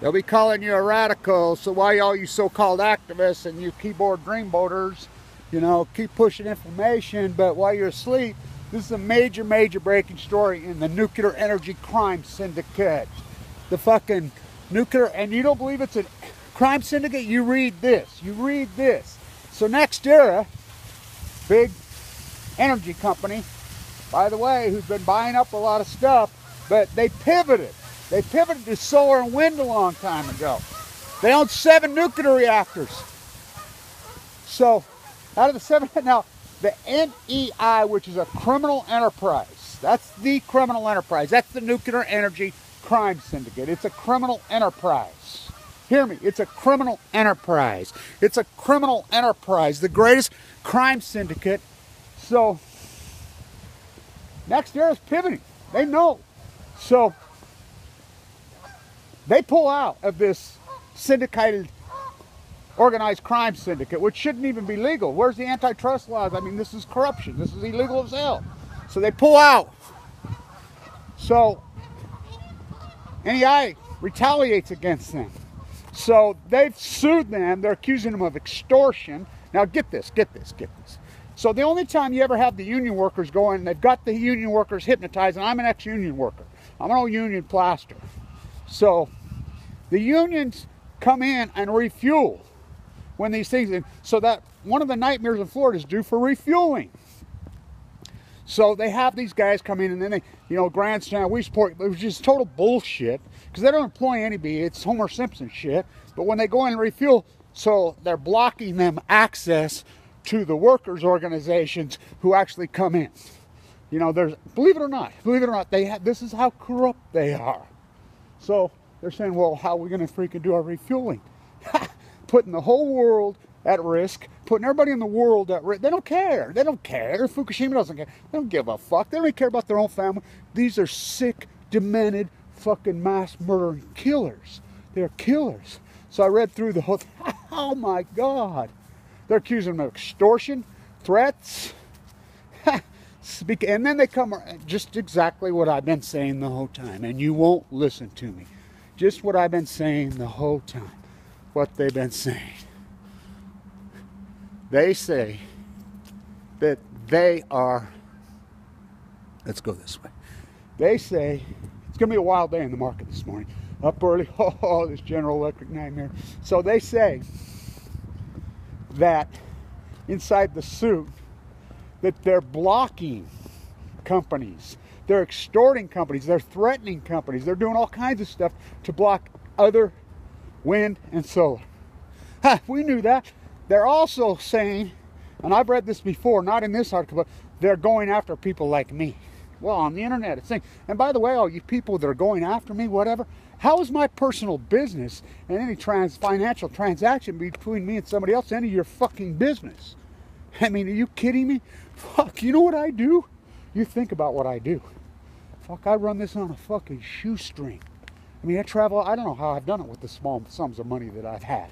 They'll be calling you a radical, so why all you so-called activists and you keyboard dreamboaters, you know, keep pushing information, but while you're asleep, this is a major, major breaking story in the nuclear energy crime syndicate. The fucking nuclear, and you don't believe it's a crime syndicate? You read this. You read this. So NextEra, big energy company, by the way, who's been buying up a lot of stuff, but they pivoted. They pivoted to solar and wind a long time ago. They own 7 nuclear reactors. So, out of the 7, now, the NEI, which is a criminal enterprise, that's the criminal enterprise. That's the nuclear energy crime syndicate. It's a criminal enterprise. Hear me, it's a criminal enterprise. It's a criminal enterprise, the greatest crime syndicate. So, NextEra is pivoting. They know. So, they pull out of this syndicated, organized crime syndicate, which shouldn't even be legal. Where's the antitrust laws? I mean, this is corruption. This is illegal as hell. So they pull out. So NEI retaliates against them. So they've sued them. They're accusing them of extortion. Now get this, get this, get this. So the only time you ever have the union workers go in, they've got the union workers hypnotized, and I'm an ex-union worker. I'm an old union plaster. So the unions come in and refuel when these things, so that one of the nightmares in Florida is due for refueling. So they have these guys come in and then they, you know, grandstand, we support, it was just total bullshit, because they don't employ anybody, it's Homer Simpson shit. But when they go in and refuel, so they're blocking them access to the workers' organizations who actually come in. You know, there's, believe it or not, they have, this is how corrupt they are. So they're saying, well, how are we going to freaking do our refueling? Putting the whole world at risk, putting everybody in the world at risk. They don't care. They don't care. Fukushima doesn't care. They don't give a fuck. They don't even care about their own family. These are sick, demented, fucking mass murdering killers. They're killers. So I read through the whole thing. Oh my God. They're accusing them of extortion, threats. And then they come, just exactly what I've been saying the whole time. And you won't listen to me. Just what I've been saying the whole time. What they've been saying. They say that they are, let's go this way. They say, it's going to be a wild day in the market this morning. Up early, oh, this General Electric nightmare. So they say that inside the suit, that they're blocking companies. They're extorting companies. They're threatening companies. They're doing all kinds of stuff to block other wind and solar. We knew that. They're also saying, and I've read this before, not in this article, but they're going after people like me. Well, on the internet, it's saying, and by the way, all you people that are going after me, whatever, how is my personal business and any financial transaction between me and somebody else any of your fucking business? I mean, are you kidding me? Fuck, you know what I do? You think about what I do. Fuck, I run this on a fucking shoestring. I mean, I travel, I don't know how I've done it with the small sums of money that I've had.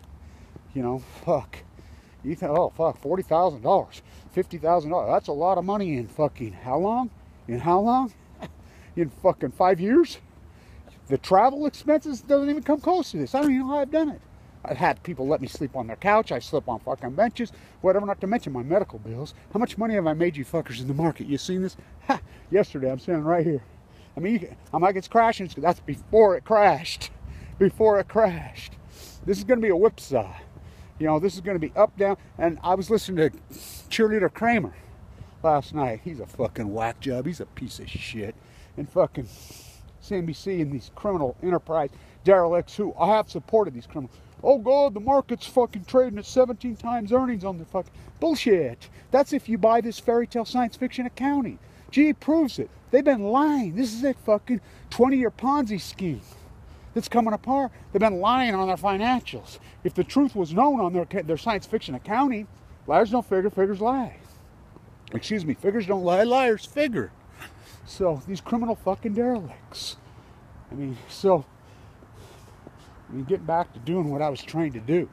You know, fuck. You think, oh, fuck, $40,000, $50,000. That's a lot of money in fucking how long? In how long? In fucking 5 years? The travel expenses doesn't even come close to this. I don't even know how I've done it. I've had people let me sleep on their couch. I sleep on fucking benches. Whatever, not to mention my medical bills. How much money have I made you fuckers in the market? You seen this? Ha! Yesterday, I'm standing right here. I mean, I'm like, it's crashing. That's before it crashed. Before it crashed. This is going to be a whipsaw. You know, this is going to be up, down. And I was listening to Cheerleader Kramer last night. He's a fucking whack job. He's a piece of shit. And fucking CNBC and these criminal enterprise derelicts who have supported these criminals. Oh God, the market's fucking trading at 17 times earnings on the fucking bullshit. That's if you buy this fairy tale science fiction accounting. Gee, proves it. They've been lying. This is a fucking 20-year Ponzi scheme that's coming apart. They've been lying on their financials. If the truth was known on their science fiction accounting, liars don't figure, figures lie. Excuse me, figures don't lie, liars figure. So, these criminal fucking derelicts. I mean, getting back to doing what I was trained to do.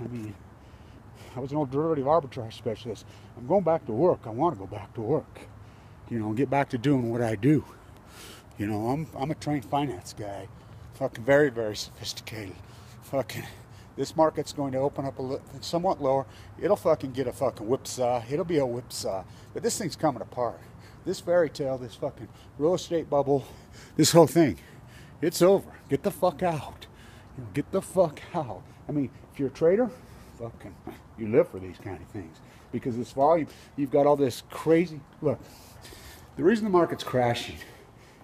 I mean, I was an old derivative arbitrage specialist. I'm going back to work. I want to go back to work. You know, get back to doing what I do. You know, I'm a trained finance guy. Fucking very, very sophisticated. Fucking, this market's going to open up somewhat lower. It'll fucking get a fucking whipsaw. It'll be a whipsaw. But this thing's coming apart. This fairy tale, this fucking real estate bubble, this whole thing, it's over. Get the fuck out. You know, get the fuck out. I mean, if you're a trader, fucking, you live for these kind of things. Because this volume, you've got all this crazy, look, the reason the market's crashing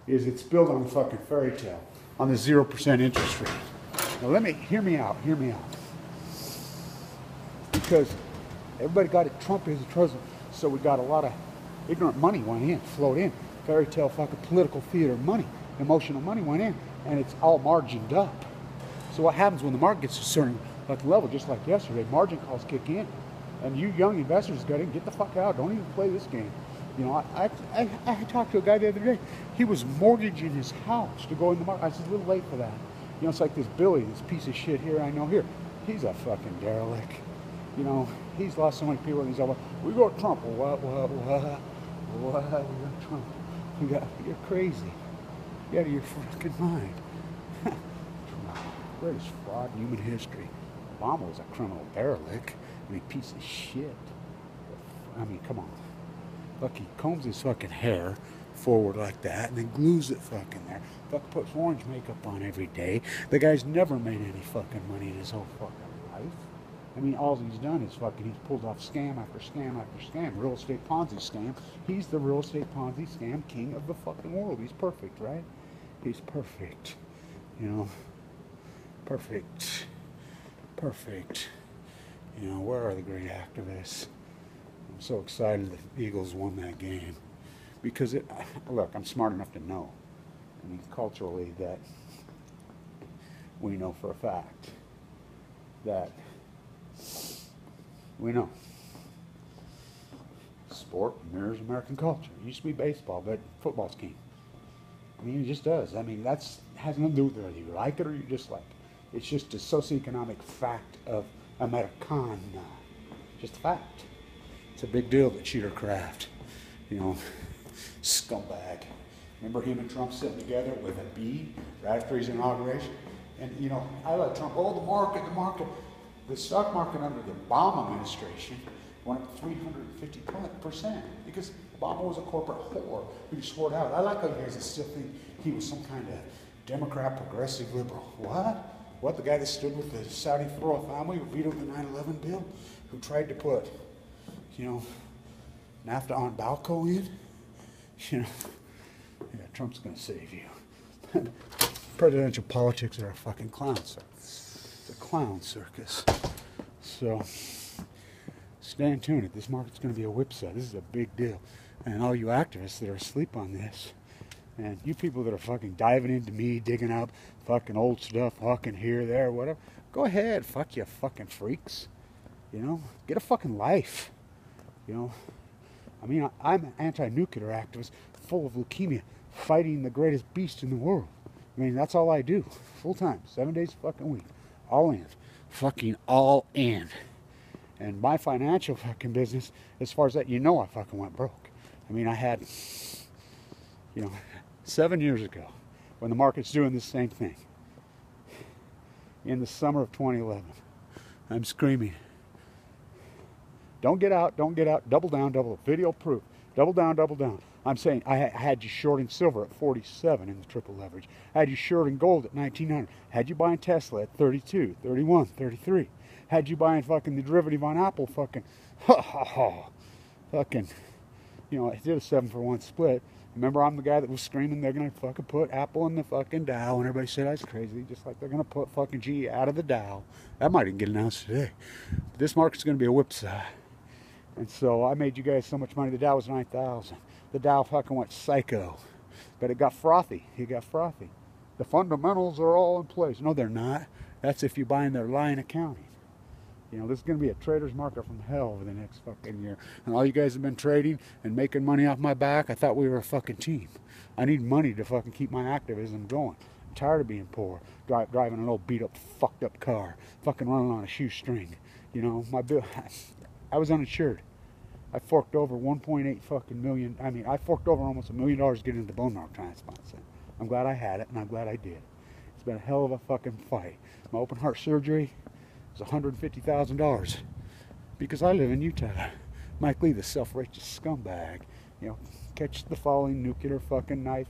is it's built on a fucking fairy tale, on the 0% interest rate. Now hear me out. Because everybody got it, Trump is a president, so we got a lot of ignorant money flowed in. Fairy tale fucking political theater money, emotional money went in, and it's all margined up. So what happens when the market gets to a certain level, just like yesterday, margin calls kick in, and you young investors got to get the fuck out. Don't even play this game. You know, I talked to a guy the other day. He was mortgaging his house to go in the market. I said, a little late for that. You know, it's like this Billy, this piece of shit here I know here. He's a fucking derelict. You know, he's lost so many people, and he's all like, we got Trump. What? We got Trump. You're crazy. You're out of your fucking mind. Greatest fraud in human history. Obama was a criminal derelict. I mean, piece of shit. I mean, come on. Look, he combs his fucking hair forward like that and then glues it fucking there. Fucking puts orange makeup on every day. The guy's never made any fucking money in his whole fucking life. I mean, all he's done is fucking, he's pulled off scam after scam after scam. Real estate Ponzi scam. He's the real estate Ponzi scam king of the fucking world. He's perfect, right? He's perfect. You know? Perfect. Perfect. You know, where are the great activists? I'm so excited that the Eagles won that game. Because look, I'm smart enough to know. I mean, culturally, that we know for a fact that we know sport mirrors American culture. It used to be baseball, but football's king. I mean, it just does. I mean, has nothing to do with whether you like it or you dislike it. It's just a socioeconomic fact of Americana. Just a fact. It's a big deal that Cheater Kraft, you know, scumbag. Remember him and Trump sitting together with a B right after his inauguration? And, you know, I let Trump, the market. The stock market under the Obama administration went up 350% because Obama was a corporate whore who swore out. I like how you guys still think he was some kind of Democrat, progressive liberal. What? The guy that stood with the Saudi royal family who vetoed the 9/11 bill, who tried to put, you know, NAFTA on Balco in? You know, yeah, Trump's going to save you. Presidential politics are a fucking clown circus. It's a clown circus. So, stand tuned. This market's going to be a whipsaw. This is a big deal. And all you activists that are asleep on this, and you people that are fucking diving into me, digging up fucking old stuff, fucking here, there, whatever, go ahead. Fuck you fucking freaks. You know, get a fucking life. You know, I mean, I'm an anti-nuclear activist full of leukemia, fighting the greatest beast in the world. I mean, that's all I do, full time, 7 days a fucking week, all in, fucking all in. And my financial fucking business, as far as that, you know, I fucking went broke. I mean, I had, you know, 7 years ago, when the market's doing the same thing, in the summer of 2011, I'm screaming, don't get out, double down, video proof, double down. I'm saying I had you shorting silver at 47 in the triple leverage. I had you shorting gold at 1900. Had you buying Tesla at 32, 31, 33. Had you buying fucking the derivative on Apple fucking, fucking, you know, I did a 7-for-1 split. Remember, I'm the guy that was screaming they're going to fucking put Apple in the fucking Dow, and everybody said I was crazy, just like they're going to put fucking GE out of the Dow. That might even get announced today. But this market's going to be a whipsaw. And so I made you guys so much money. The Dow was 9,000. The Dow fucking went psycho. But it got frothy. The fundamentals are all in place. No, they're not. That's if you're buying their line accounting. You know, this is going to be a trader's market from hell over the next fucking year. And all you guys have been trading and making money off my back, I thought we were a fucking team. I need money to fucking keep my activism going. I'm tired of being poor. Driving an old beat-up, fucked-up car. Fucking running on a shoestring. You know, my bill... I was uninsured. I forked over 1.8 fucking million. I mean, I forked over almost $1 million getting into bone marrow transplants. I'm glad I had it, and I'm glad I did. It's been a hell of a fucking fight. My open heart surgery was $150,000 because I live in Utah. Mike Lee, the self-righteous scumbag, you know, catch the falling nuclear fucking knife.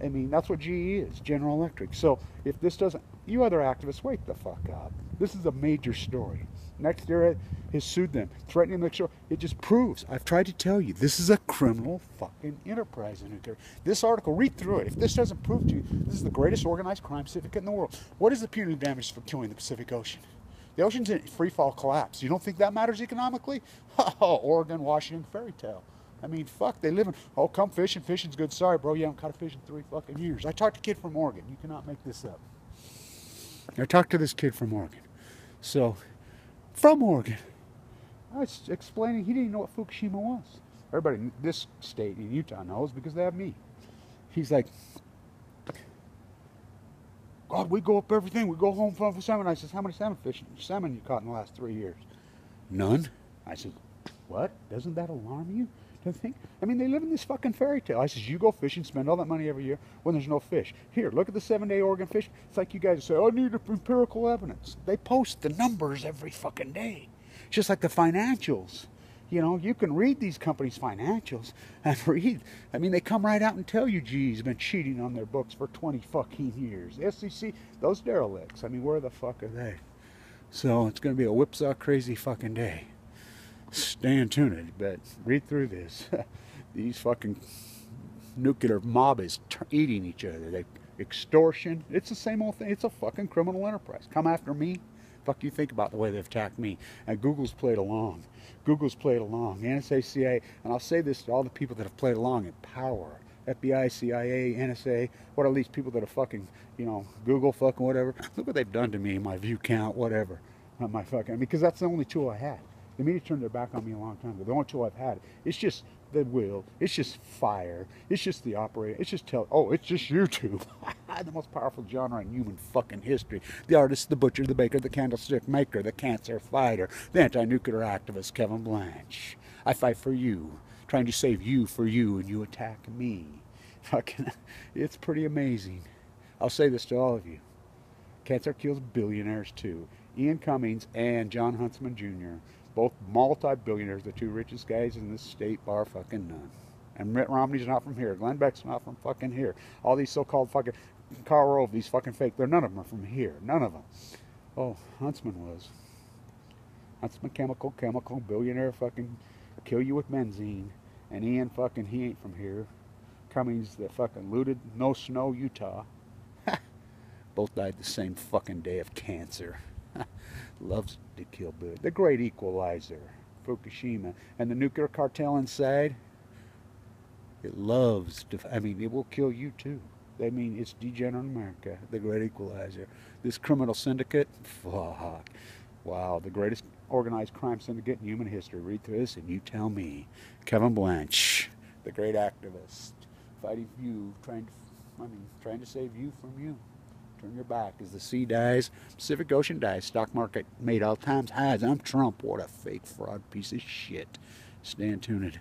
I mean, that's what GE is, General Electric. So if this doesn't, you other activists, wake the fuck up. This is a major story. NextEra has sued them, threatening them. It just proves, I've tried to tell you, this is a criminal fucking enterprise in nuclear. This article, read through it. If this doesn't prove to you, this is the greatest organized crime syndicate in the world. What is the punitive damage for killing the Pacific Ocean? The ocean's in free fall collapse. You don't think that matters economically? Oh, Oregon, Washington, fairy tale. I mean, fuck, they live in, oh, come fishing, fishing's good. Sorry, bro, you haven't caught a fish in 3 fucking years. I talked to a kid from Oregon. You cannot make this up. I talked to this kid from Oregon. So, from Oregon, I was explaining, he didn't know what Fukushima was. Everybody in this state, in Utah, knows because they have me. He's like, God, we go up everything. We go home from salmon. I says, how many salmon you caught in the last 3 years? None. I said, what? Doesn't that alarm you? To think? I mean, they live in this fucking fairy tale. I says, you go fishing, spend all that money every year when there's no fish. Here, look at the 7-day Oregon fish. It's like you guys say, oh, I need empirical evidence. They post the numbers every fucking day. Just like the financials. You know, you can read these companies' financials and read. I mean, they come right out and tell you, geez, been cheating on their books for 20 fucking years. SEC, those derelicts. I mean, where the fuck are they? So it's going to be a whipsaw crazy fucking day. Stay tuned, but read through this. These fucking nuclear mob is eating each other. They extortion. It's the same old thing. It's a fucking criminal enterprise. Come after me. Fuck you think about the way they've attacked me. And Google's played along. Google's played along. NSA, CIA, and I'll say this to all the people that have played along in power. FBI, CIA, NSA, what are these people that are fucking, you know, Google fucking whatever. Look what they've done to me, my view count, whatever. Not my fucking, because that's the only tool I had. The media turned their back on me a long time ago. The only tool I've had. It's just the will. It's just fire. It's just the operator. It's just it's just YouTube. The most powerful genre in human fucking history. The artist, the butcher, the baker, the candlestick maker, the cancer fighter, the anti-nuclear activist, Kevin Blanch. I fight for you, trying to save you for you, and you attack me. Fucking, it's pretty amazing. I'll say this to all of you. Cancer kills billionaires too. Ian Cummings and John Huntsman Jr., both multi-billionaires, the 2 richest guys in this state, bar fucking none. And Mitt Romney's not from here. Glenn Beck's not from fucking here. All these so-called fucking Karl Rove, these fucking fake, none of them are from here. None of them. Oh, Huntsman was. Huntsman chemical, billionaire fucking kill you with benzene. And Ian fucking, he ain't from here. Cummings, the fucking looted, no snow, Utah. Both died the same fucking day of cancer. Loves to kill Bill. The great equalizer, Fukushima, and the nuclear cartel inside. It loves to. I mean, it will kill you too. I mean, it's degenerate America. The great equalizer. This criminal syndicate. Fuck. Wow, the greatest organized crime syndicate in human history. Read through this and you tell me. Kevin Blanch, the great activist, fighting for you, trying to save you from you. Turn your back as the sea dies, Pacific Ocean dies, stock market made all times highs. I'm Trump. What a fake fraud piece of shit. Stay tuned.